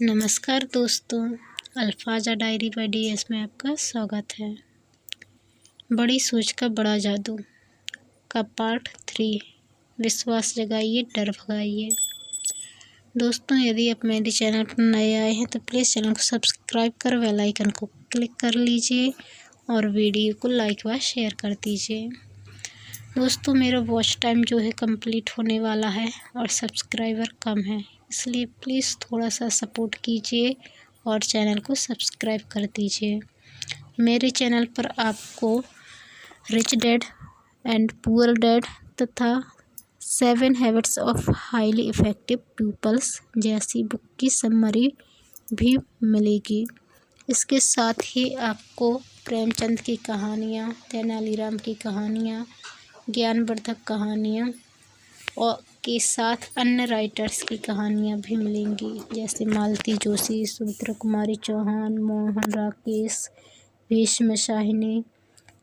नमस्कार दोस्तों, अल्फाजा diary bye DS में आपका स्वागत है। बड़ी सोच का बड़ा जादू का पार्ट 3, विश्वास जगाइए डर भगाइए। दोस्तों, यदि आप मेरे चैनल पर नए आए हैं तो प्लीज़ चैनल को सब्सक्राइब कर बेल आइकन को क्लिक कर लीजिए और वीडियो को लाइक व शेयर कर दीजिए। दोस्तों, मेरा वॉच टाइम जो है कंप्लीट होने वाला है और सब्सक्राइबर कम है, इसलिए प्लीज़ थोड़ा सा सपोर्ट कीजिए और चैनल को सब्सक्राइब कर दीजिए। मेरे चैनल पर आपको rich dad and poor dad तथा 7 habits of highly effective peoples जैसी बुक की समरी भी मिलेगी। इसके साथ ही आपको प्रेमचंद की कहानियाँ, तेनालीराम की कहानियाँ, ज्ञानवर्धक कहानियाँ और के साथ अन्य राइटर्स की कहानियाँ भी मिलेंगी, जैसे मालती जोशी, सुमित्रा कुमारी चौहान, मोहन राकेश, भीष्म शाहिनी।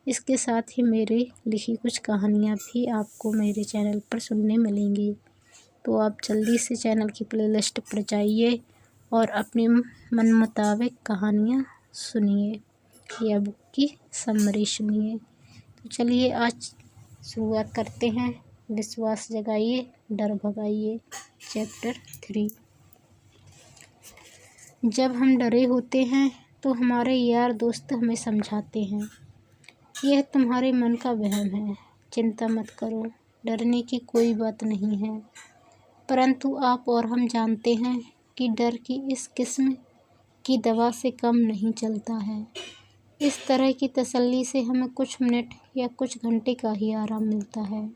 इसके साथ ही मेरी लिखी कुछ कहानियाँ भी आपको मेरे चैनल पर सुनने मिलेंगी। तो आप जल्दी से चैनल की प्लेलिस्ट पर जाइए और अपने मन मुताबिक कहानियाँ सुनिए या बुक की समरी सुनिए। तो चलिए आज शुरुआत करते हैं। विश्वास जगाइए डर भगाइए, चैप्टर 3। जब हम डरे होते हैं तो हमारे यार दोस्त हमें समझाते हैं, यह तुम्हारे मन का वहम है, चिंता मत करो, डरने की कोई बात नहीं है। परंतु आप और हम जानते हैं कि डर की इस किस्म की दवा से कम नहीं चलता है। इस तरह की तसल्ली से हमें कुछ मिनट या कुछ घंटे का ही आराम मिलता है।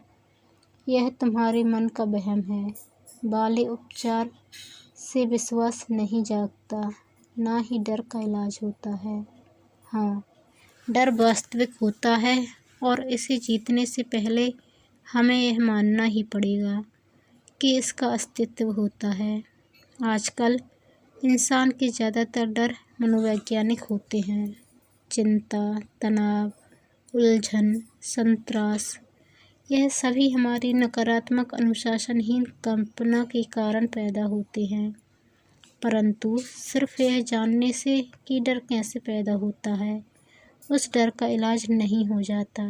यह तुम्हारे मन का वहम है। वाले उपचार से विश्वास नहीं जागता, ना ही डर का इलाज होता है। हाँ, डर वास्तविक होता है और इसे जीतने से पहले हमें यह मानना ही पड़ेगा कि इसका अस्तित्व होता है। आजकल इंसान के ज़्यादातर डर मनोवैज्ञानिक होते हैं। चिंता, तनाव, उलझन, संतरास, यह सभी हमारी नकारात्मक अनुशासनहीन कल्पना के कारण पैदा होते हैं। परंतु सिर्फ यह जानने से कि डर कैसे पैदा होता है, उस डर का इलाज नहीं हो जाता।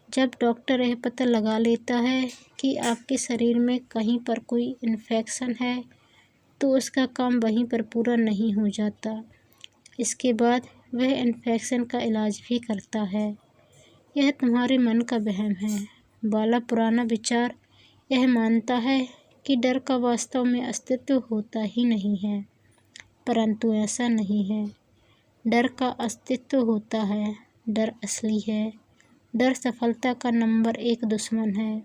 जब डॉक्टर यह पता लगा लेता है कि आपके शरीर में कहीं पर कोई इन्फेक्शन है, तो उसका काम वहीं पर पूरा नहीं हो जाता। इसके बाद वह इन्फेक्शन का इलाज भी करता है। यह तुम्हारे मन का वहम है। वाला पुराना विचार यह मानता है कि डर का वास्तव में अस्तित्व होता ही नहीं है, परंतु ऐसा नहीं है। डर का अस्तित्व होता है। डर असली है। डर सफलता का नंबर 1 दुश्मन है।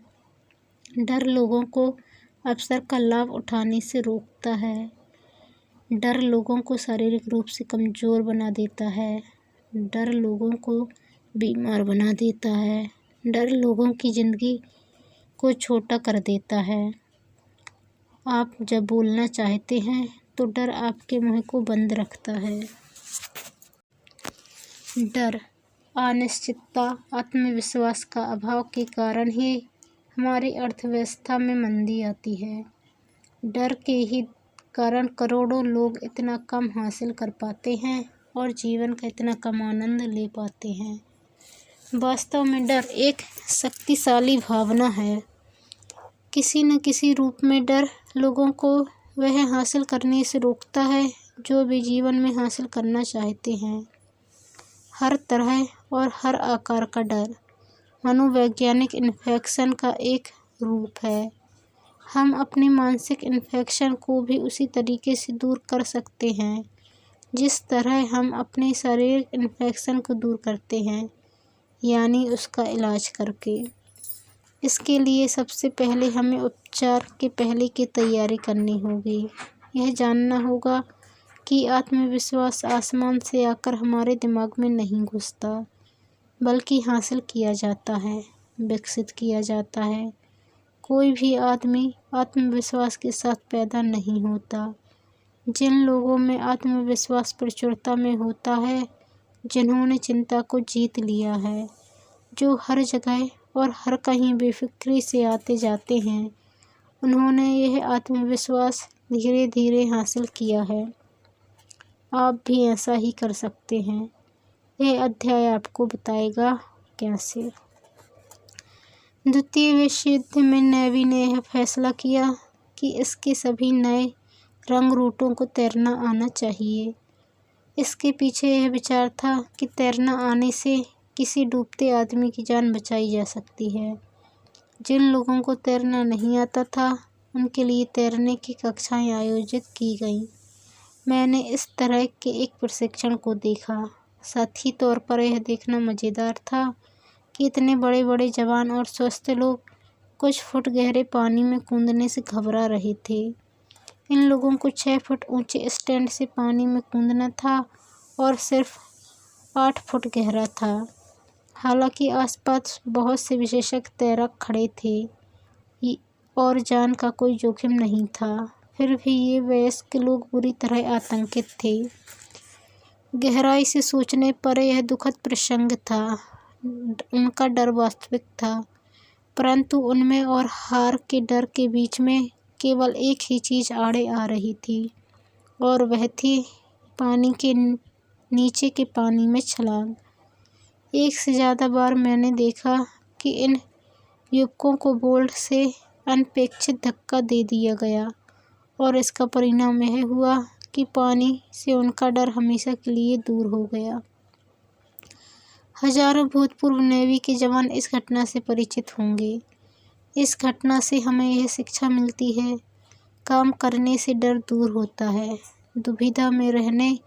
डर लोगों को अवसर का लाभ उठाने से रोकता है। डर लोगों को शारीरिक रूप से कमज़ोर बना देता है। डर लोगों को बीमार बना देता है। डर लोगों की ज़िंदगी को छोटा कर देता है। आप जब बोलना चाहते हैं तो डर आपके मुंह को बंद रखता है। डर, अनिश्चितता, आत्मविश्वास का अभाव के कारण ही हमारी अर्थव्यवस्था में मंदी आती है। डर के ही कारण करोड़ों लोग इतना कम हासिल कर पाते हैं और जीवन का इतना कम आनंद ले पाते हैं। वास्तव में डर एक शक्तिशाली भावना है। किसी न किसी रूप में डर लोगों को वह हासिल करने से रोकता है जो वे जीवन में हासिल करना चाहते हैं। हर तरह और हर आकार का डर मनोवैज्ञानिक इन्फेक्शन का एक रूप है। हम अपने मानसिक इन्फेक्शन को भी उसी तरीके से दूर कर सकते हैं जिस तरह हम अपने शारीरिक इन्फेक्शन को दूर करते हैं, यानी उसका इलाज करके। इसके लिए सबसे पहले हमें उपचार के पहले की तैयारी करनी होगी। यह जानना होगा कि आत्मविश्वास आसमान से आकर हमारे दिमाग में नहीं घुसता, बल्कि हासिल किया जाता है, विकसित किया जाता है। कोई भी आदमी आत्मविश्वास के साथ पैदा नहीं होता। जिन लोगों में आत्मविश्वास प्रचुरता में होता है, जिन्होंने चिंता को जीत लिया है, जो हर जगह और हर कहीं बेफिक्री से आते जाते हैं, उन्होंने यह आत्मविश्वास धीरे धीरे हासिल किया है। आप भी ऐसा ही कर सकते हैं। यह अध्याय आपको बताएगा कैसे। द्वितीय विश्व युद्ध में नेवी ने यह फैसला किया कि इसके सभी नए रंग रूटों को तैरना आना चाहिए। इसके पीछे यह विचार था कि तैरना आने से किसी डूबते आदमी की जान बचाई जा सकती है। जिन लोगों को तैरना नहीं आता था उनके लिए तैरने की कक्षाएं आयोजित की गईं। मैंने इस तरह के एक प्रशिक्षण को देखा। साथी तौर पर यह देखना मज़ेदार था कि इतने बड़े बड़े जवान और स्वस्थ लोग कुछ फुट गहरे पानी में कूदने से घबरा रहे थे। इन लोगों को 6 फुट ऊंचे स्टैंड से पानी में कूदना था और सिर्फ 8 फुट गहरा था। हालांकि आसपास बहुत से विशेषज्ञ तैराक खड़े थे और जान का कोई जोखिम नहीं था, फिर भी ये वयस्क लोग बुरी तरह आतंकित थे। गहराई से सोचने पर यह दुखद प्रसंग था। उनका डर वास्तविक था, परंतु उनमें और हार के डर के बीच में केवल एक ही चीज़ आड़े आ रही थी और वह थी पानी के नीचे के पानी में छलांग। एक से ज़्यादा बार मैंने देखा कि इन युवकों को बोल्ट से अनपेक्षित धक्का दे दिया गया और इसका परिणाम यह हुआ कि पानी से उनका डर हमेशा के लिए दूर हो गया। हजारों भूतपूर्व नेवी के जवान इस घटना से परिचित होंगे। इस घटना से हमें यह शिक्षा मिलती है, काम करने से डर दूर होता है। दुविधा में रहने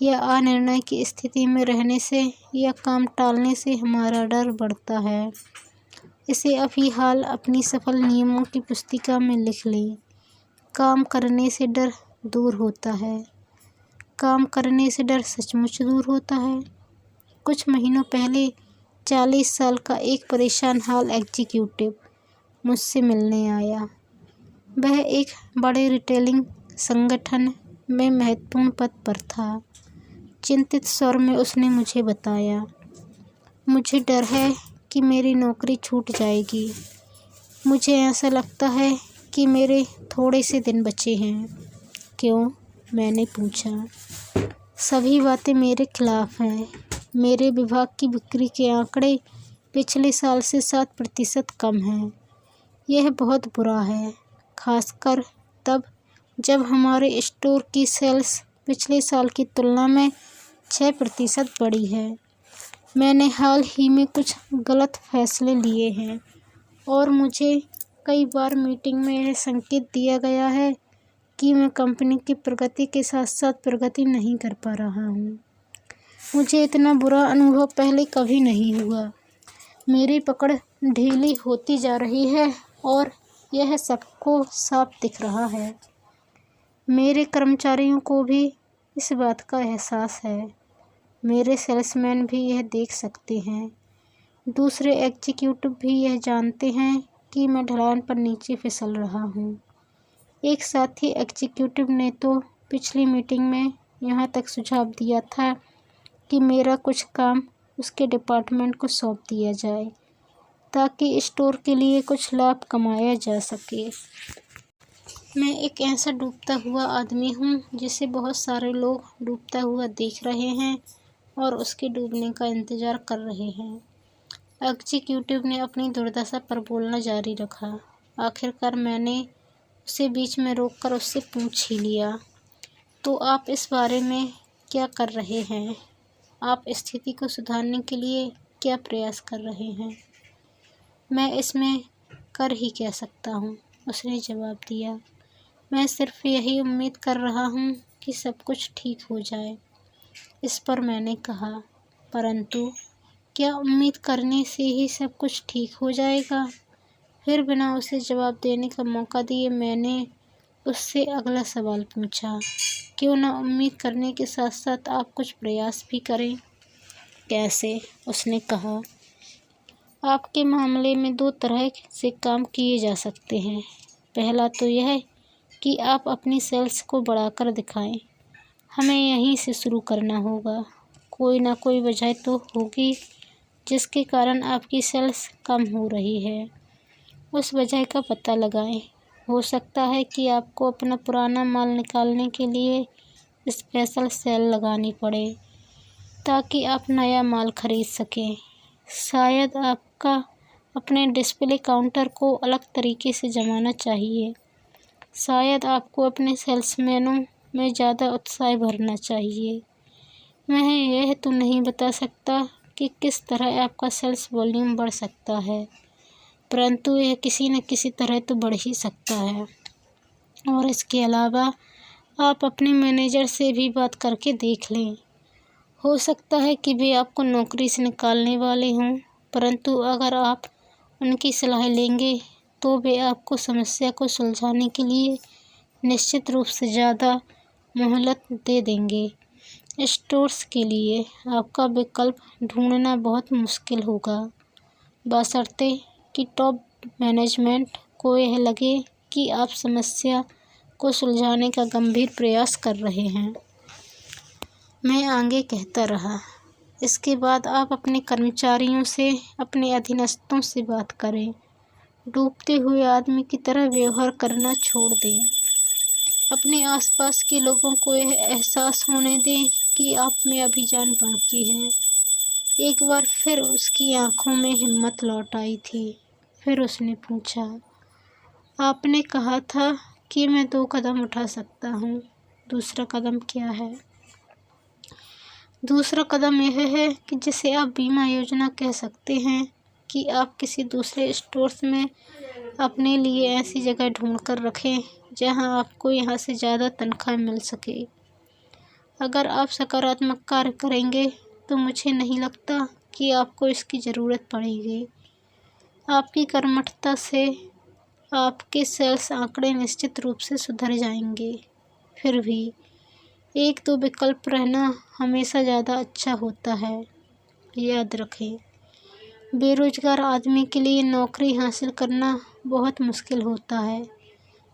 या अनिर्णय की स्थिति में रहने से या काम टालने से हमारा डर बढ़ता है। इसे अभी हाल अपनी सफल नियमों की पुस्तिका में लिख लें। काम करने से डर दूर होता है। काम करने से डर सचमुच दूर होता है। कुछ महीनों पहले 40 साल का एक परेशान हाल एग्जीक्यूटिव मुझसे मिलने आया। वह एक बड़े रिटेलिंग संगठन में महत्वपूर्ण पद पर था। चिंतित स्वर में उसने मुझे बताया, मुझे डर है कि मेरी नौकरी छूट जाएगी। मुझे ऐसा लगता है कि मेरे थोड़े से दिन बचे हैं। क्यों? मैंने पूछा। सभी बातें मेरे खिलाफ हैं। मेरे विभाग की बिक्री के आंकड़े पिछले साल से 7% कम हैं। यह बहुत बुरा है, खासकर तब जब हमारे स्टोर की सेल्स पिछले साल की तुलना में 6% बढ़ी है। मैंने हाल ही में कुछ गलत फैसले लिए हैं और मुझे कई बार मीटिंग में यह संकेत दिया गया है कि मैं कंपनी की प्रगति के साथ साथ प्रगति नहीं कर पा रहा हूँ। मुझे इतना बुरा अनुभव पहले कभी नहीं हुआ। मेरी पकड़ ढीली होती जा रही है और यह सबको साफ दिख रहा है। मेरे कर्मचारियों को भी इस बात का एहसास है। मेरे सेल्समैन भी यह देख सकते हैं। दूसरे एग्जीक्यूटिव भी यह जानते हैं कि मैं ढलान पर नीचे फिसल रहा हूँ। एक साथी एग्जीक्यूटिव ने तो पिछली मीटिंग में यहाँ तक सुझाव दिया था कि मेरा कुछ काम उसके डिपार्टमेंट को सौंप दिया जाए ताकि स्टोर के लिए कुछ लाभ कमाया जा सके। मैं एक ऐसा डूबता हुआ आदमी हूँ जिसे बहुत सारे लोग डूबता हुआ देख रहे हैं और उसके डूबने का इंतज़ार कर रहे हैं। एग्जीक्यूटिव ने अपनी दुर्दशा पर बोलना जारी रखा। आखिरकार मैंने उसे बीच में रोककर उससे पूछ ही लिया, तो आप इस बारे में क्या कर रहे हैं? आप स्थिति को सुधारने के लिए क्या प्रयास कर रहे हैं? मैं इसमें कर ही क्या सकता हूँ, उसने जवाब दिया। मैं सिर्फ यही उम्मीद कर रहा हूँ कि सब कुछ ठीक हो जाए। इस पर मैंने कहा, परंतु क्या उम्मीद करने से ही सब कुछ ठीक हो जाएगा? फिर बिना उसे जवाब देने का मौका दिए मैंने उससे अगला सवाल पूछा, क्यों ना उम्मीद करने के साथ साथ आप कुछ प्रयास भी करें? कैसे? उसने कहा, आपके मामले में 2 तरह से काम किए जा सकते हैं। पहला तो यह कि आप अपनी सेल्स को बढ़ाकर दिखाएं। हमें यहीं से शुरू करना होगा। कोई ना कोई वजह तो होगी जिसके कारण आपकी सेल्स कम हो रही है। उस वजह का पता लगाएं। हो सकता है कि आपको अपना पुराना माल निकालने के लिए स्पेशल सेल लगानी पड़े ताकि आप नया माल खरीद सकें। शायद आपका अपने डिस्प्ले काउंटर को अलग तरीके से जमाना चाहिए। शायद आपको अपने सेल्समैनों में ज़्यादा उत्साह भरना चाहिए। मैं यह तो नहीं बता सकता कि किस तरह आपका सेल्स वॉल्यूम बढ़ सकता है, परंतु यह किसी न किसी तरह तो बढ़ ही सकता है। और इसके अलावा आप अपने मैनेजर से भी बात करके देख लें। हो सकता है कि वे आपको नौकरी से निकालने वाले हों, परंतु अगर आप उनकी सलाह लेंगे तो वे आपको समस्या को सुलझाने के लिए निश्चित रूप से ज़्यादा मोहलत दे देंगे। स्टोर्स के लिए आपका विकल्प ढूंढना बहुत मुश्किल होगा, बशर्ते कि टॉप मैनेजमेंट को यह लगे कि आप समस्या को सुलझाने का गंभीर प्रयास कर रहे हैं। मैं आगे कहता रहा। इसके बाद आप अपने कर्मचारियों से, अपने अधीनस्थों से बात करें। डूबते हुए आदमी की तरह व्यवहार करना छोड़ दें। अपने आसपास के लोगों को यह एहसास होने दें कि आप में अभी जान बाकी है। एक बार फिर उसकी आंखों में हिम्मत लौट आई थी। फिर उसने पूछा, आपने कहा था कि मैं 2 कदम उठा सकता हूँ। दूसरा कदम क्या है? दूसरा कदम यह है कि जिसे आप बीमा योजना कह सकते हैं, कि आप किसी दूसरे स्टोर्स में अपने लिए ऐसी जगह ढूंढ कर रखें जहां आपको यहाँ से ज़्यादा तनख्वाह मिल सके। अगर आप सकारात्मक कार्य करेंगे तो मुझे नहीं लगता कि आपको इसकी ज़रूरत पड़ेगी। आपकी कर्मठता से आपके सेल्स आंकड़े निश्चित रूप से सुधर जाएंगे। फिर भी 1-2 विकल्प रहना हमेशा ज़्यादा अच्छा होता है। याद रखें, बेरोजगार आदमी के लिए नौकरी हासिल करना बहुत मुश्किल होता है,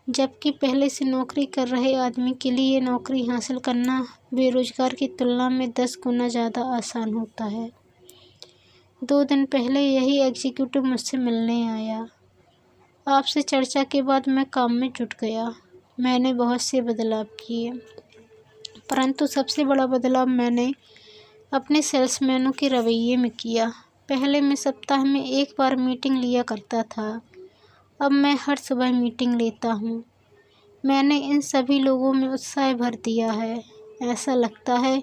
जबकि पहले से नौकरी कर रहे आदमी के लिए नौकरी हासिल करना बेरोजगार की तुलना में 10 गुना ज़्यादा आसान होता है। 2 दिन पहले यही एग्जीक्यूटिव मुझसे मिलने आया। आपसे चर्चा के बाद मैं काम में जुट गया। मैंने बहुत से बदलाव किए, परंतु सबसे बड़ा बदलाव मैंने अपने सेल्समैनों के रवैये में किया। पहले मैं सप्ताह में 1 बार मीटिंग लिया करता था, अब मैं हर सुबह मीटिंग लेता हूँ। मैंने इन सभी लोगों में उत्साह भर दिया है। ऐसा लगता है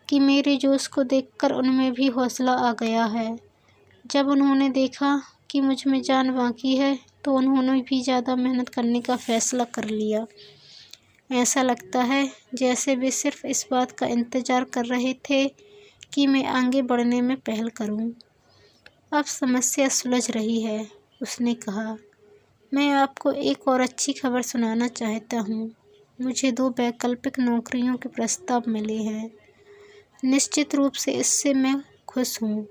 कि मेरे जोश को देखकर उनमें भी हौसला आ गया है। जब उन्होंने देखा कि मुझ में जान बाकी है तो उन्होंने भी ज़्यादा मेहनत करने का फैसला कर लिया। ऐसा लगता है जैसे वे सिर्फ इस बात का इंतज़ार कर रहे थे कि मैं आगे बढ़ने में पहल करूं। अब समस्या सुलझ रही है, उसने कहा। मैं आपको एक और अच्छी खबर सुनाना चाहता हूं। मुझे 2 वैकल्पिक नौकरियों के प्रस्ताव मिले हैं। निश्चित रूप से इससे मैं खुश हूं,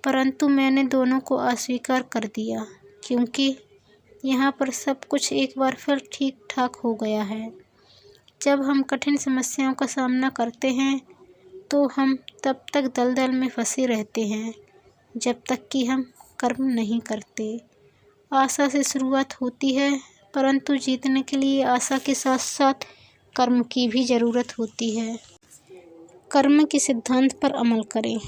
परंतु मैंने दोनों को अस्वीकार कर दिया क्योंकि यहाँ पर सब कुछ एक बार फिर ठीक ठाक हो गया है। जब हम कठिन समस्याओं का सामना करते हैं तो हम तब तक दलदल में फंसे रहते हैं जब तक कि हम कर्म नहीं करते। आशा से शुरुआत होती है, परंतु जीतने के लिए आशा के साथ साथ कर्म की भी ज़रूरत होती है। कर्म के सिद्धांत पर अमल करें।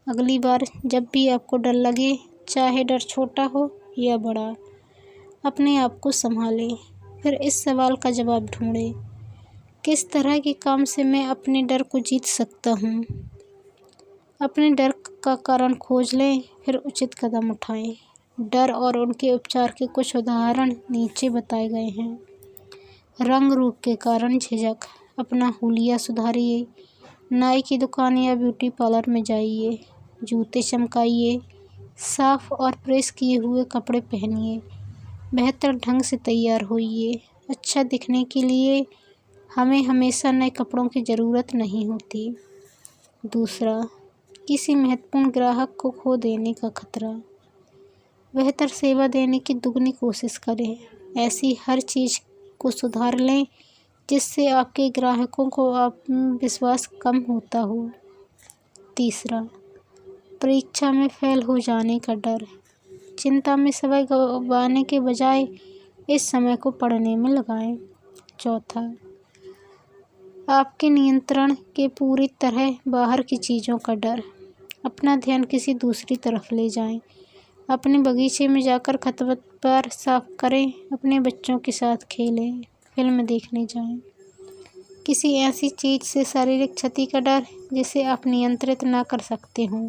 अगली बार जब भी आपको डर लगे, चाहे डर छोटा हो या बड़ा, अपने आप को संभालें। फिर इस सवाल का जवाब ढूंढें, किस तरह के काम से मैं अपने डर को जीत सकता हूँ। अपने डर का कारण खोज लें, फिर उचित कदम उठाएं। डर और उनके उपचार के कुछ उदाहरण नीचे बताए गए हैं। रंग रूप के कारण झिझक, अपना हुलिया सुधारिए। नाई की दुकान या ब्यूटी पार्लर में जाइए। जूते चमकाइए। साफ और प्रेस किए हुए कपड़े पहनिए। बेहतर ढंग से तैयार होइए। अच्छा दिखने के लिए हमें हमेशा नए कपड़ों की ज़रूरत नहीं होती। दूसरा, किसी महत्वपूर्ण ग्राहक को खो देने का खतरा। बेहतर सेवा देने की दुगनी कोशिश करें। ऐसी हर चीज़ को सुधार लें जिससे आपके ग्राहकों को आत्मविश्वास कम होता हो। तीसरा, परीक्षा में फेल हो जाने का डर। चिंता में समय गंवाने के बजाय इस समय को पढ़ने में लगाएं। चौथा, आपके नियंत्रण के पूरी तरह बाहर की चीज़ों का डर। अपना ध्यान किसी दूसरी तरफ ले जाएं। अपने बगीचे में जाकर खरपतवार साफ करें। अपने बच्चों के साथ खेलें, फिल्म देखने जाएं। किसी ऐसी चीज़ से शारीरिक क्षति का डर जिसे आप नियंत्रित ना कर सकते हों,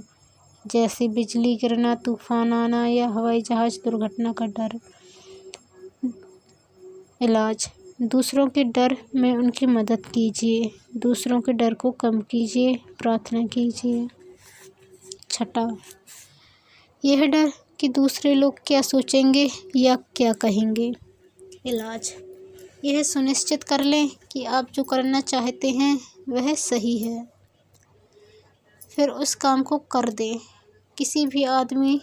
जैसे बिजली गिरना, तूफान आना या हवाई जहाज़ दुर्घटना का डर। इलाज। दूसरों के डर में उनकी मदद कीजिए। दूसरों के डर को कम कीजिए, प्रार्थना कीजिए। छठा, यह डर कि दूसरे लोग क्या सोचेंगे या क्या कहेंगे। इलाज। यह सुनिश्चित कर लें कि आप जो करना चाहते हैं वह सही है, फिर उस काम को कर दें। किसी भी आदमी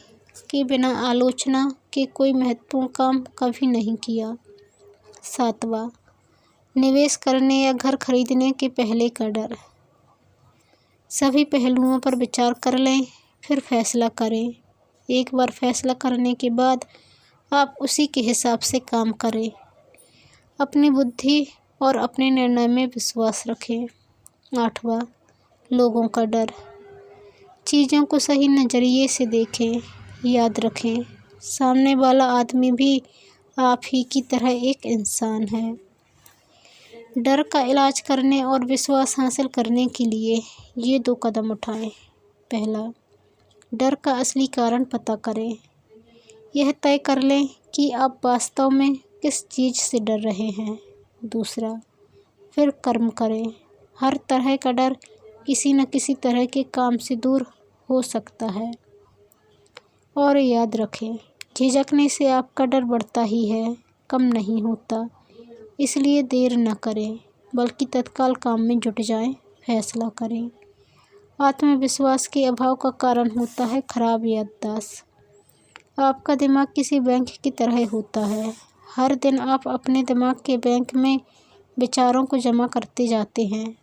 के बिना आलोचना के कोई महत्वपूर्ण काम कभी नहीं किया। सातवां, निवेश करने या घर खरीदने के पहले का डर। सभी पहलुओं पर विचार कर लें, फिर फैसला करें। एक बार फैसला करने के बाद आप उसी के हिसाब से काम करें। अपनी बुद्धि और अपने निर्णय में विश्वास रखें। आठवां, लोगों का डर। चीज़ों को सही नज़रिए से देखें। याद रखें, सामने वाला आदमी भी आप ही की तरह एक इंसान है। डर का इलाज करने और विश्वास हासिल करने के लिए ये 2 कदम उठाएं। पहला, डर का असली कारण पता करें। यह तय कर लें कि आप वास्तव में किस चीज़ से डर रहे हैं। दूसरा, फिर कर्म करें। हर तरह का डर किसी न किसी तरह के काम से दूर हो सकता है। और याद रखें, झिझकने से आपका डर बढ़ता ही है, कम नहीं होता। इसलिए देर न करें, बल्कि तत्काल काम में जुट जाएं, फैसला करें। आत्मविश्वास के अभाव का कारण होता है खराब याददाश्त। आपका दिमाग किसी बैंक की तरह होता है। हर दिन आप अपने दिमाग के बैंक में विचारों को जमा करते जाते हैं।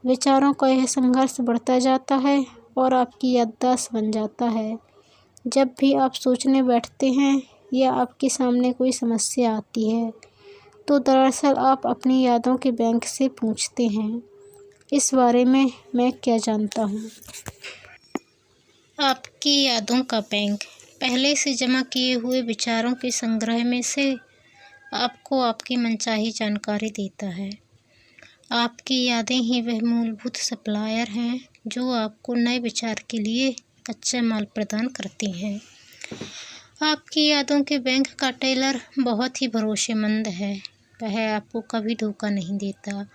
विचारों का यह संघर्ष बढ़ता जाता है और आपकी याददाश्त बन जाता है। जब भी आप सोचने बैठते हैं या आपके सामने कोई समस्या आती है, तो दरअसल आप अपनी यादों के बैंक से पूछते हैं, इस बारे में मैं क्या जानता हूँ। आपकी यादों का बैंक पहले से जमा किए हुए विचारों के संग्रह में से आपको आपकी मनचाही जानकारी देता है। आपकी यादें ही वह मूलभूत सप्लायर हैं जो आपको नए विचार के लिए कच्चा माल प्रदान करती हैं। आपकी यादों के बैंक का टेलर बहुत ही भरोसेमंद है। वह आपको कभी धोखा नहीं देता।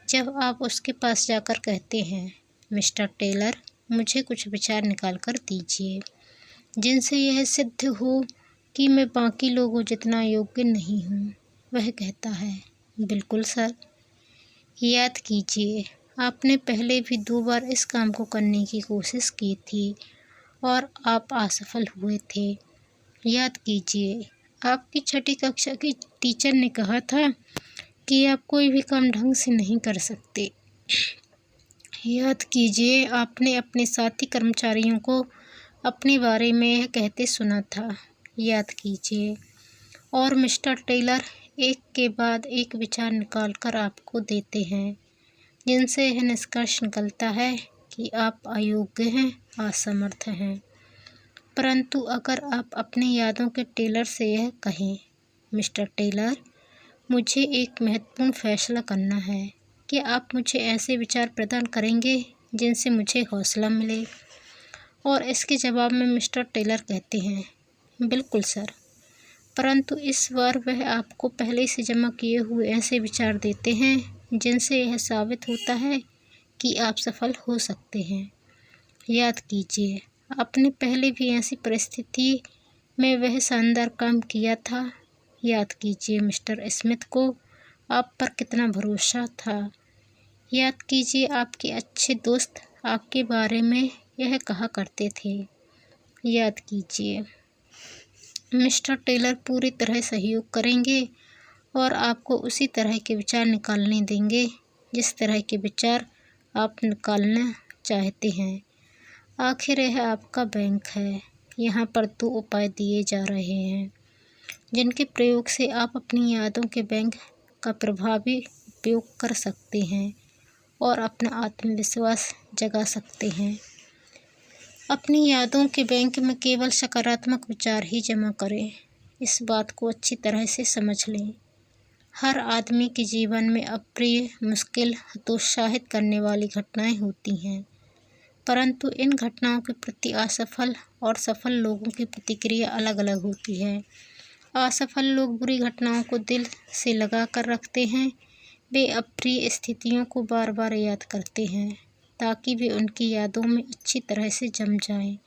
जब आप उसके पास जाकर कहते हैं, मिस्टर टेलर, मुझे कुछ विचार निकाल कर दीजिए जिनसे यह सिद्ध हो कि मैं बाकी लोगों जितना योग्य नहीं हूँ, वह कहता है, बिल्कुल सर। याद कीजिए, आपने पहले भी 2 बार इस काम को करने की कोशिश की थी और आप असफल हुए थे। याद कीजिए, आपकी 6ठी कक्षा की टीचर ने कहा था कि आप कोई भी काम ढंग से नहीं कर सकते। याद कीजिए, आपने अपने साथी कर्मचारियों को अपने बारे में यह कहते सुना था। याद कीजिए। और मिस्टर टेलर एक के बाद एक विचार निकाल कर आपको देते हैं जिनसे यह निष्कर्ष निकलता है कि आप अयोग्य हैं, असमर्थ हैं। परंतु अगर आप अपनी यादों के टेलर से यह कहें, मिस्टर टेलर, मुझे एक महत्वपूर्ण फैसला करना है, क्या आप मुझे ऐसे विचार प्रदान करेंगे जिनसे मुझे हौसला मिले? और इसके जवाब में मिस्टर टेलर कहते हैं, बिल्कुल सर। परंतु इस बार वह आपको पहले से जमा किए हुए ऐसे विचार देते हैं जिनसे यह साबित होता है कि आप सफल हो सकते हैं। याद कीजिए, आपने पहले भी ऐसी परिस्थिति में वह शानदार काम किया था। याद कीजिए, मिस्टर स्मिथ को आप पर कितना भरोसा था। याद कीजिए, आपके अच्छे दोस्त आपके बारे में यह कहा करते थे। याद कीजिए, मिस्टर टेलर पूरी तरह सहयोग करेंगे और आपको उसी तरह के विचार निकालने देंगे जिस तरह के विचार आप निकालना चाहते हैं। आखिर यह आपका बैंक है। यहाँ पर 2 उपाय दिए जा रहे हैं जिनके प्रयोग से आप अपनी यादों के बैंक का प्रभावी उपयोग कर सकते हैं। और अपना आत्मविश्वास जगा सकते हैं। अपनी यादों के बैंक में केवल सकारात्मक विचार ही जमा करें। इस बात को अच्छी तरह से समझ लें। हर आदमी के जीवन में अप्रिय, मुश्किल, हतोत्साहित करने वाली घटनाएं होती हैं, परंतु इन घटनाओं के प्रति असफल और सफल लोगों की प्रतिक्रिया अलग अलग होती है। असफल लोग बुरी घटनाओं को दिल से लगा कर रखते हैं। वे अप्रिय स्थितियों को बार बार याद करते हैं ताकि वे उनकी यादों में अच्छी तरह से जम जाएं।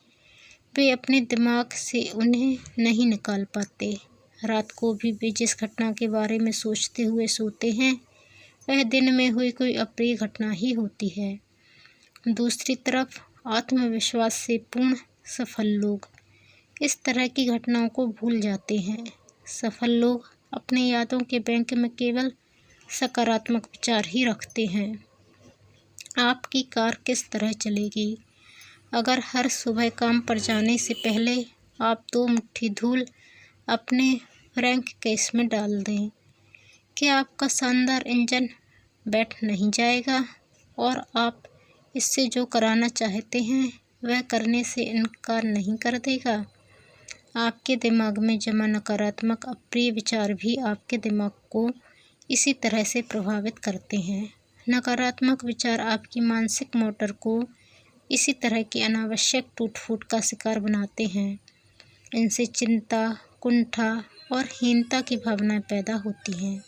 वे अपने दिमाग से उन्हें नहीं निकाल पाते। रात को भी वे जिस घटना के बारे में सोचते हुए सोते हैं, वह दिन में हुई कोई अप्रिय घटना ही होती है। दूसरी तरफ आत्मविश्वास से पूर्ण सफल लोग इस तरह की घटनाओं को भूल जाते हैं। सफल लोग अपने यादों के बैंक में केवल सकारात्मक विचार ही रखते हैं। आपकी कार किस तरह चलेगी? अगर हर सुबह काम पर जाने से पहले आप 2 मुट्ठी धूल अपने फ्रंट केस में डाल दें, क्या आपका शानदार इंजन बैठ नहीं जाएगा और आप इससे जो कराना चाहते हैं वह करने से इनकार नहीं कर देगा? आपके दिमाग में जमा नकारात्मक अप्रिय विचार भी आपके दिमाग को इसी तरह से प्रभावित करते हैं। नकारात्मक विचार आपकी मानसिक मोटर को इसी तरह की अनावश्यक टूट-फूट का शिकार बनाते हैं। इनसे चिंता, कुंठा और हीनता की भावनाएं पैदा होती हैं।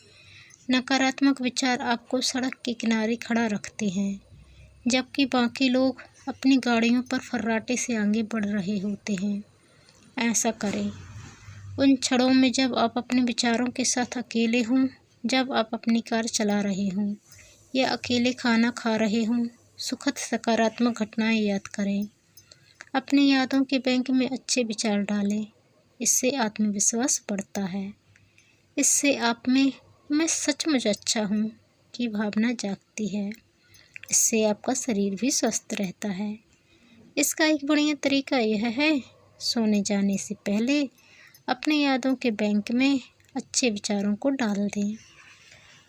नकारात्मक विचार आपको सड़क के किनारे खड़ा रखते हैं, जबकि बाकी लोग अपनी गाड़ियों पर फर्राटे से आगे बढ़ रहे होते हैं। ऐसा करें उन क्षणों में जब आप अपने विचारों के साथ अकेले हों, जब आप अपनी कार चला रहे हों या अकेले खाना खा रहे हों। सुखद सकारात्मक घटनाएं याद करें। अपनी यादों के बैंक में अच्छे विचार डालें। इससे आत्मविश्वास बढ़ता है। इससे आप में मैं सचमुच अच्छा हूँ की भावना जागती है। इससे आपका शरीर भी स्वस्थ रहता है। इसका एक बढ़िया तरीका यह है, सोने जाने से पहले अपने यादों के बैंक में अच्छे विचारों को डाल दें।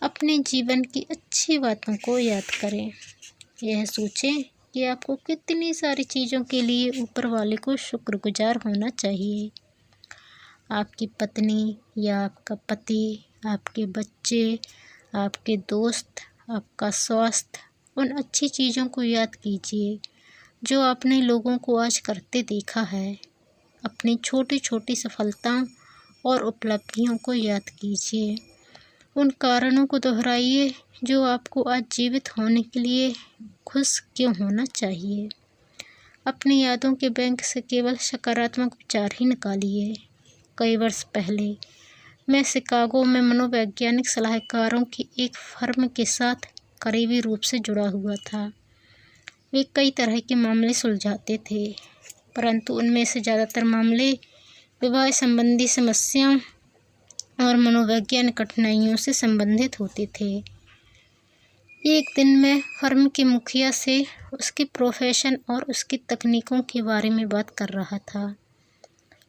अपने जीवन की अच्छी बातों को याद करें। यह सोचें कि आपको कितनी सारी चीज़ों के लिए ऊपर वाले को शुक्रगुजार होना चाहिए। आपकी पत्नी या आपका पति, आपके बच्चे, आपके दोस्त, आपका स्वास्थ्य, उन अच्छी चीज़ों को याद कीजिए जो आपने लोगों को आज करते देखा है। अपनी छोटी छोटी सफलताओं और उपलब्धियों को याद कीजिए। उन कारणों को दोहराइए जो आपको आज जीवित होने के लिए खुश क्यों होना चाहिए। अपनी यादों के बैंक से केवल सकारात्मक विचार ही निकालिए। कई वर्ष पहले मैं शिकागो में मनोवैज्ञानिक सलाहकारों की एक फर्म के साथ करीबी रूप से जुड़ा हुआ था। वे कई तरह के मामले सुलझाते थे, परंतु उनमें से ज़्यादातर मामले विवाह संबंधी समस्याओं और मनोवैज्ञानिक कठिनाइयों से संबंधित होते थे। एक दिन मैं फर्म के मुखिया से उसके प्रोफेशन और उसकी तकनीकों के बारे में बात कर रहा था।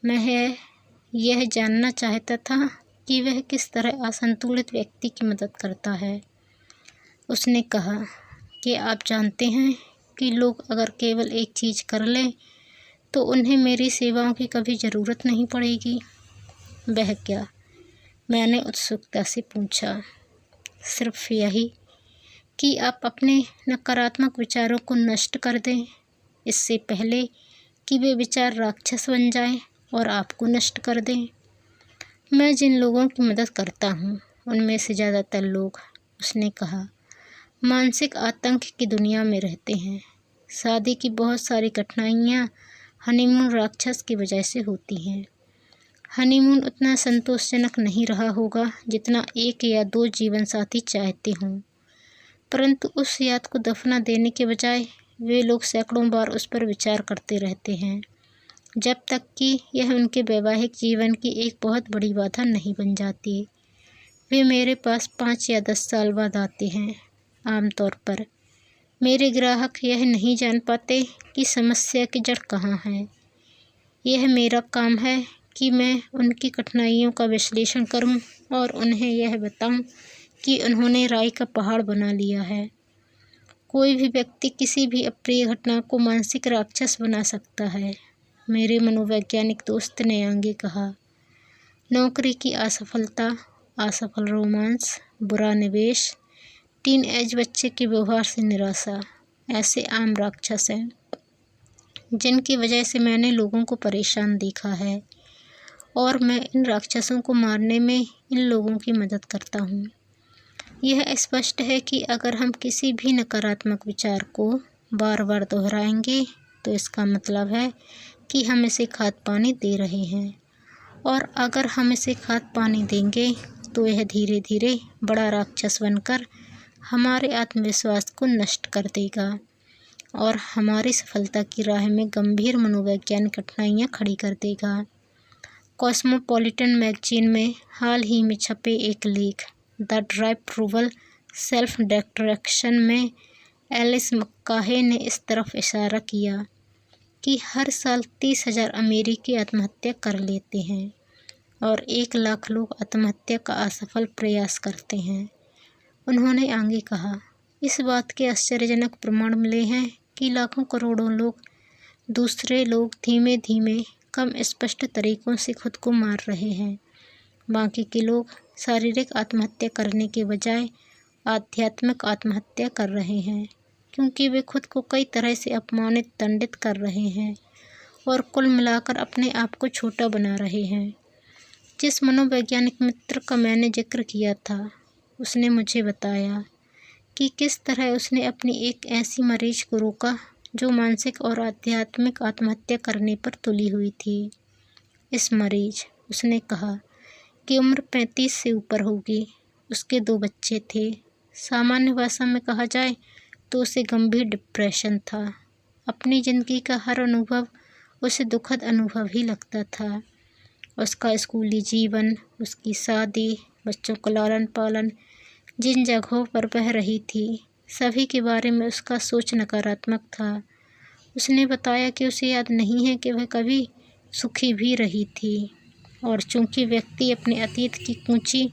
मैं यह जानना चाहता था कि वह किस तरह असंतुलित व्यक्ति की मदद करता है। उसने कहा कि आप जानते हैं कि लोग अगर केवल एक चीज़ कर लें तो उन्हें मेरी सेवाओं की कभी ज़रूरत नहीं पड़ेगी। वह क्या? मैंने उत्सुकता से पूछा। सिर्फ यही कि आप अपने नकारात्मक विचारों को नष्ट कर दें, इससे पहले कि वे विचार राक्षस बन जाएं और आपको नष्ट कर दें। मैं जिन लोगों की मदद करता हूँ उनमें से ज़्यादातर लोग, उसने कहा, मानसिक आतंक की दुनिया में रहते हैं। शादी की बहुत सारी कठिनाइयाँ हनीमून राक्षस की वजह से होती हैं। हनीमून उतना संतोषजनक नहीं रहा होगा जितना 1 या 2 जीवन साथी चाहते हों, परंतु उस याद को दफना देने के बजाय वे लोग सैकड़ों बार उस पर विचार करते रहते हैं, जब तक कि यह उनके वैवाहिक जीवन की एक बहुत बड़ी बाधा नहीं बन जाती। वे मेरे पास 5 या 10 साल बाद आते हैं। आमतौर पर मेरे ग्राहक यह नहीं जान पाते कि समस्या की जड़ कहाँ है। यह मेरा काम है कि मैं उनकी कठिनाइयों का विश्लेषण करूं और उन्हें यह बताऊं कि उन्होंने राई का पहाड़ बना लिया है। कोई भी व्यक्ति किसी भी अप्रिय घटना को मानसिक राक्षस बना सकता है, मेरे मनोवैज्ञानिक दोस्त ने आगे कहा। नौकरी की असफलता, असफल रोमांस, बुरा निवेश, टीन एज बच्चे के व्यवहार से निराशा, ऐसे आम राक्षस हैं जिनकी वजह से मैंने लोगों को परेशान देखा है और मैं इन राक्षसों को मारने में इन लोगों की मदद करता हूँ। यह स्पष्ट है कि अगर हम किसी भी नकारात्मक विचार को बार बार दोहराएंगे तो इसका मतलब है कि हम इसे खाद पानी दे रहे हैं, और अगर हम इसे खाद पानी देंगे तो यह धीरे धीरे बड़ा राक्षस बनकर हमारे आत्मविश्वास को नष्ट कर देगा और हमारी सफलता की राह में गंभीर मनोवैज्ञानिक कठिनाइयाँ खड़ी कर देगा। कॉस्मोपॉलिटन मैगजीन में हाल ही में छपे एक लेख द ड्राइव प्रूवल सेल्फ डिस्ट्रक्शन में एलिस मक्काहे ने इस तरफ इशारा किया कि हर साल 30,000 अमेरिकी आत्महत्या कर लेते हैं और 1 लाख लोग आत्महत्या का असफल प्रयास करते हैं। उन्होंने आगे कहा, इस बात के आश्चर्यजनक प्रमाण मिले हैं कि लाखों करोड़ों लोग, दूसरे लोग धीमे धीमे कम स्पष्ट तरीकों से खुद को मार रहे हैं। बाकी के लोग शारीरिक आत्महत्या करने के बजाय आध्यात्मिक आत्महत्या कर रहे हैं, क्योंकि वे खुद को कई तरह से अपमानित, दंडित कर रहे हैं और कुल मिलाकर अपने आप को छोटा बना रहे हैं। जिस मनोवैज्ञानिक मित्र का मैंने जिक्र किया था, उसने मुझे बताया कि किस तरह उसने अपनी एक ऐसी मरीज को रोका जो मानसिक और आध्यात्मिक आत्महत्या करने पर तुली हुई थी। इस मरीज, उसने कहा, की उम्र 35 से ऊपर होगी। उसके 2 बच्चे थे। सामान्य भाषा में कहा जाए तो उसे गंभीर डिप्रेशन था। अपनी ज़िंदगी का हर अनुभव उसे दुखद अनुभव ही लगता था। उसका स्कूली जीवन, उसकी शादी, बच्चों का लालन पालन, जिन जगहों पर बह रही थी, सभी के बारे में उसका सोच नकारात्मक था। उसने बताया कि उसे याद नहीं है कि वह कभी सुखी भी रही थी, और चूंकि व्यक्ति अपने अतीत की कूंची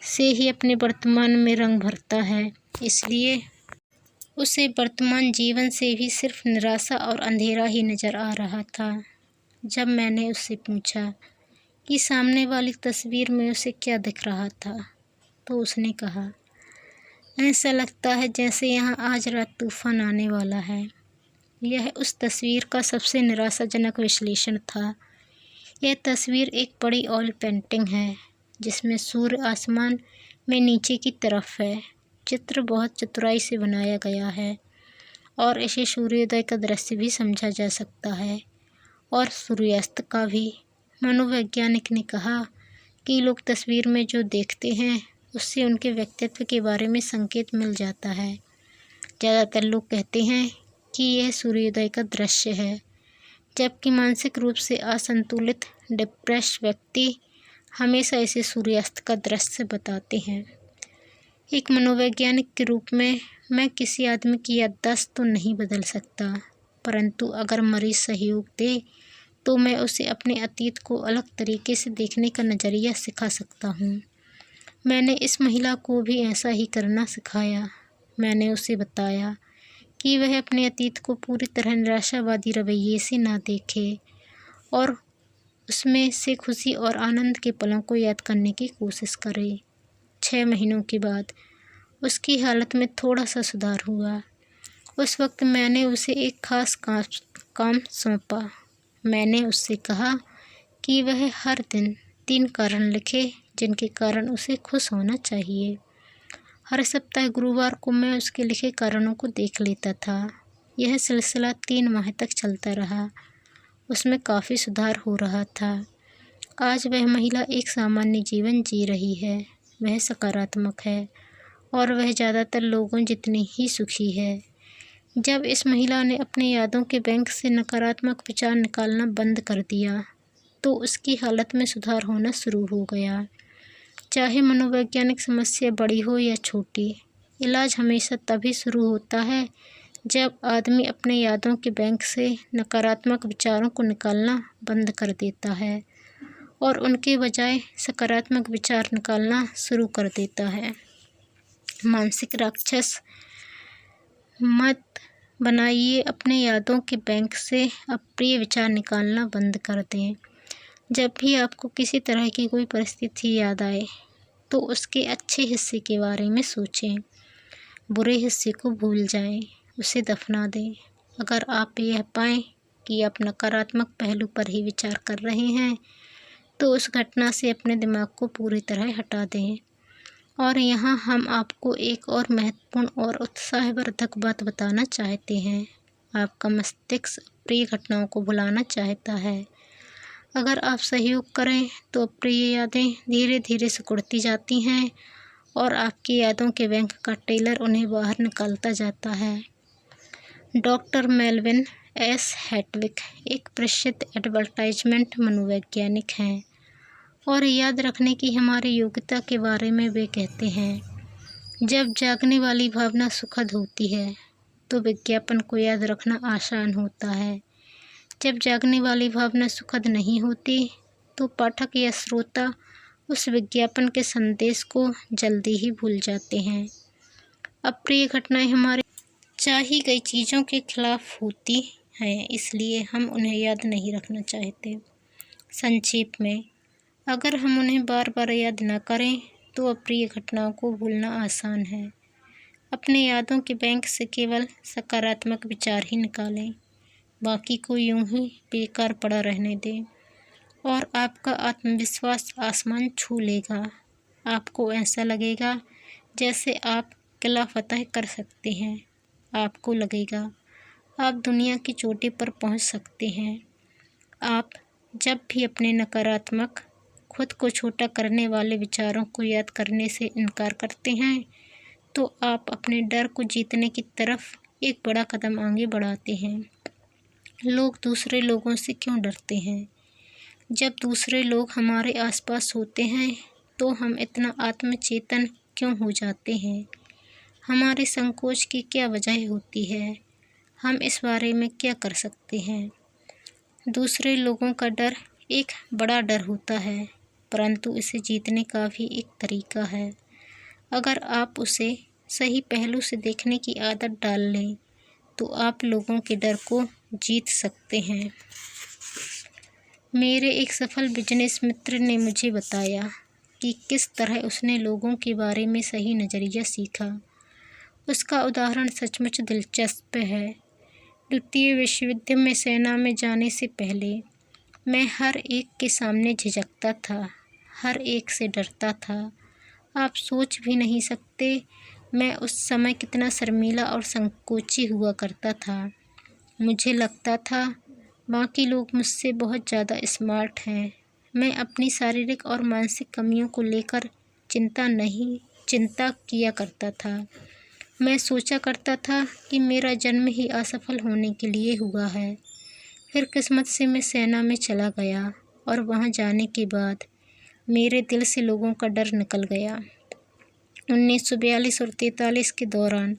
से ही अपने वर्तमान में रंग भरता है, इसलिए उसे वर्तमान जीवन से भी सिर्फ निराशा और अंधेरा ही नज़र आ रहा था। जब मैंने उससे पूछा कि सामने वाली तस्वीर में उसे क्या दिख रहा था, तो उसने कहा, ऐसा लगता है जैसे यहाँ आज रात तूफान आने वाला है। यह उस तस्वीर का सबसे निराशाजनक विश्लेषण था। यह तस्वीर एक बड़ी ऑयल पेंटिंग है जिसमें सूर्य आसमान में नीचे की तरफ है। चित्र बहुत चतुराई से बनाया गया है और इसे सूर्योदय का दृश्य भी समझा जा सकता है और सूर्यास्त का भी। मनोवैज्ञानिक ने कहा कि लोग तस्वीर में जो देखते हैं उससे उनके व्यक्तित्व के बारे में संकेत मिल जाता है। ज़्यादातर लोग कहते हैं कि यह सूर्योदय का दृश्य है, जबकि मानसिक रूप से असंतुलित, डिप्रेस व्यक्ति हमेशा इसे सूर्यास्त का दृश्य बताते हैं। एक मनोवैज्ञानिक के रूप में मैं किसी आदमी की याददाश्त तो नहीं बदल सकता, परंतु अगर मरीज सहयोग दे तो मैं उसे अपने अतीत को अलग तरीके से देखने का नज़रिया सिखा सकता हूँ। मैंने इस महिला को भी ऐसा ही करना सिखाया। मैंने उसे बताया कि वह अपने अतीत को पूरी तरह निराशावादी रवैये से ना देखे और उसमें से खुशी और आनंद के पलों को याद करने की कोशिश करे। 6 महीनों के बाद उसकी हालत में थोड़ा सा सुधार हुआ। उस वक्त मैंने उसे एक खास काम सौंपा। मैंने उससे कहा कि वह हर दिन 3 कारण लिखे जिनके कारण उसे खुश होना चाहिए। हर सप्ताह गुरुवार को मैं उसके लिखे कारणों को देख लेता था। यह सिलसिला 3 माह तक चलता रहा। उसमें काफ़ी सुधार हो रहा था। आज वह महिला एक सामान्य जीवन जी रही है। वह सकारात्मक है और वह ज़्यादातर लोगों जितनी ही सुखी है। जब इस महिला ने अपने यादों के बैंक से नकारात्मक विचार निकालना बंद कर दिया तो उसकी हालत में सुधार होना शुरू हो गया। चाहे मनोवैज्ञानिक समस्या बड़ी हो या छोटी, इलाज हमेशा तभी शुरू होता है जब आदमी अपने यादों के बैंक से नकारात्मक विचारों को निकालना बंद कर देता है और उनके बजाय सकारात्मक विचार निकालना शुरू कर देता है। मानसिक राक्षस मत बनाइए अपने यादों के बैंक से अप्रिय विचार निकालना बंद कर दें। जब भी आपको किसी तरह की कोई परिस्थिति याद आए तो उसके अच्छे हिस्से के बारे में सोचें, बुरे हिस्से को भूल जाएं, उसे दफना दें। अगर आप यह पाएं कि आप नकारात्मक पहलू पर ही विचार कर रहे हैं तो उस घटना से अपने दिमाग को पूरी तरह हटा दें। और यहाँ हम आपको एक और महत्वपूर्ण और उत्साहवर्धक बात बताना चाहते हैं। आपका मस्तिष्क अप्रिय घटनाओं को भुलाना चाहता है। अगर आप सहयोग करें तो अप्रिय यादें धीरे धीरे सिकुड़ती जाती हैं और आपकी यादों के बैंक का टेलर उन्हें बाहर निकालता जाता है। डॉक्टर मेलविन एस हैटविक एक प्रसिद्ध एडवर्टाइजमेंट मनोवैज्ञानिक हैं और याद रखने की हमारी योग्यता के बारे में वे कहते हैं, जब जागने वाली भावना सुखद होती है तो विज्ञापन को याद रखना आसान होता है। जब जागने वाली भावना सुखद नहीं होती तो पाठक या श्रोता उस विज्ञापन के संदेश को जल्दी ही भूल जाते हैं। अप्रिय घटनाएं हमारी चाही गई चीज़ों के खिलाफ होती हैं, इसलिए हम उन्हें याद नहीं रखना चाहते। संक्षेप में, अगर हम उन्हें बार बार याद न करें तो अप्रिय घटनाओं को भूलना आसान है। अपने यादों के बैंक से केवल सकारात्मक विचार ही निकालें, बाकी को यूं ही बेकार पड़ा रहने दें और आपका आत्मविश्वास आसमान छू लेगा। आपको ऐसा लगेगा जैसे आप किला फतह कर सकते हैं। आपको लगेगा आप दुनिया की चोटी पर पहुंच सकते हैं। आप जब भी अपने नकारात्मक, खुद को छोटा करने वाले विचारों को याद करने से इनकार करते हैं तो आप अपने डर को जीतने की तरफ एक बड़ा कदम आगे बढ़ाते हैं। लोग दूसरे लोगों से क्यों डरते हैं? जब दूसरे लोग हमारे आसपास होते हैं तो हम इतना आत्मचेतन क्यों हो जाते हैं? हमारे संकोच की क्या वजह होती है? हम इस बारे में क्या कर सकते हैं? दूसरे लोगों का डर एक बड़ा डर होता है, परंतु इसे जीतने का भी एक तरीका है। अगर आप उसे सही पहलू से देखने की आदत डाल लें तो आप लोगों के डर को जीत सकते हैं। मेरे एक सफल बिजनेस मित्र ने मुझे बताया कि किस तरह उसने लोगों के बारे में सही नज़रिया सीखा। उसका उदाहरण सचमुच दिलचस्प है। द्वितीय विश्व युद्ध में सेना में जाने से पहले मैं हर एक के सामने झिझकता था, हर एक से डरता था। आप सोच भी नहीं सकते मैं उस समय कितना शर्मीला और संकोची हुआ करता था। मुझे लगता था बाकी लोग मुझसे बहुत ज़्यादा स्मार्ट हैं। मैं अपनी शारीरिक और मानसिक कमियों को लेकर चिंता किया करता था। मैं सोचा करता था कि मेरा जन्म ही असफल होने के लिए हुआ है। फिर किस्मत से मैं सेना में चला गया और वहां जाने के बाद मेरे दिल से लोगों का डर निकल गया। 1942 और 43 के दौरान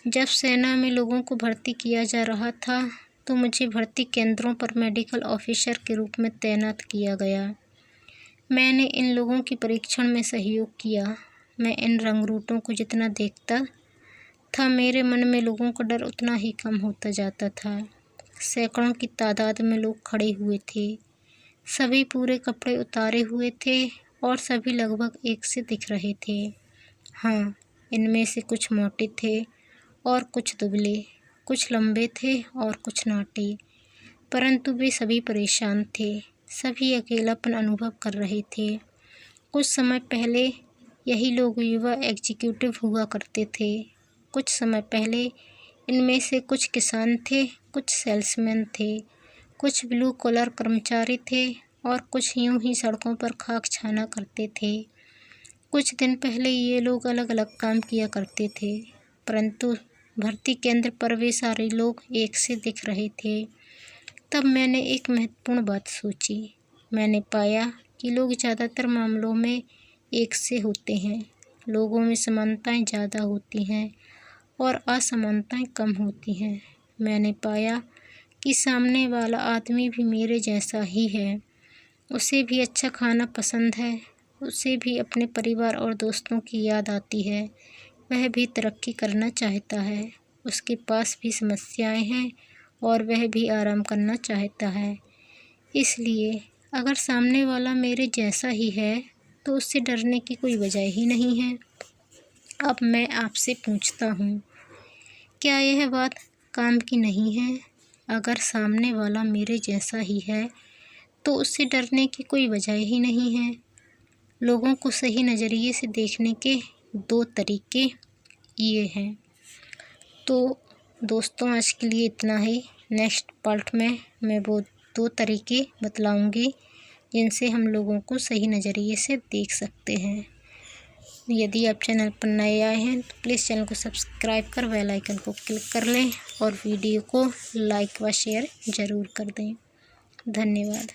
जब सेना में लोगों को भर्ती किया जा रहा था तो मुझे भर्ती केंद्रों पर मेडिकल ऑफिसर के रूप में तैनात किया गया। मैंने इन लोगों की परीक्षण में सहयोग किया। मैं इन रंगरूटों को जितना देखता था मेरे मन में लोगों का डर उतना ही कम होता जाता था। सैकड़ों की तादाद में लोग खड़े हुए थे। सभी पूरे कपड़े उतारे हुए थे और सभी लगभग एक से दिख रहे थे। हाँ, इनमें से कुछ मोटे थे और कुछ दुबले, कुछ लंबे थे और कुछ नाटे, परंतु वे सभी परेशान थे। सभी अकेलापन अनुभव कर रहे थे। कुछ समय पहले यही लोग युवा एग्जीक्यूटिव हुआ करते थे। कुछ समय पहले इनमें से कुछ किसान थे, कुछ सेल्समैन थे, कुछ ब्लू कॉलर कर्मचारी थे और कुछ यूं ही सड़कों पर खाक छाना करते थे। कुछ दिन पहले ये लोग अलग अलग काम किया करते थे, परंतु भर्ती केंद्र पर वे सारे लोग एक से दिख रहे थे। तब मैंने एक महत्वपूर्ण बात सोची। मैंने पाया कि लोग ज़्यादातर मामलों में एक से होते हैं। लोगों में समानताएं ज़्यादा होती हैं और असमानताएं कम होती हैं। मैंने पाया कि सामने वाला आदमी भी मेरे जैसा ही है। उसे भी अच्छा खाना पसंद है, उसे भी अपने परिवार और दोस्तों की याद आती है, वह भी तरक्की करना चाहता है, उसके पास भी समस्याएं हैं और वह भी आराम करना चाहता है। इसलिए अगर सामने वाला मेरे जैसा ही है तो उससे डरने की कोई वजह ही नहीं है। अब मैं आपसे पूछता हूँ, क्या यह बात काम की नहीं है? अगर सामने वाला मेरे जैसा ही है तो उससे डरने की कोई वजह ही नहीं है। लोगों को सही नज़रिए से देखने के 2 तरीके ये हैं। तो दोस्तों, आज के लिए इतना ही। नेक्स्ट पार्ट में मैं वो 2 तरीके बतलाऊंगी जिनसे हम लोगों को सही नज़रिए से देख सकते हैं। यदि आप चैनल पर नए आए हैं तो प्लीज़ चैनल को सब्सक्राइब कर बेल आइकन को क्लिक कर लें और वीडियो को लाइक व शेयर ज़रूर कर दें। धन्यवाद।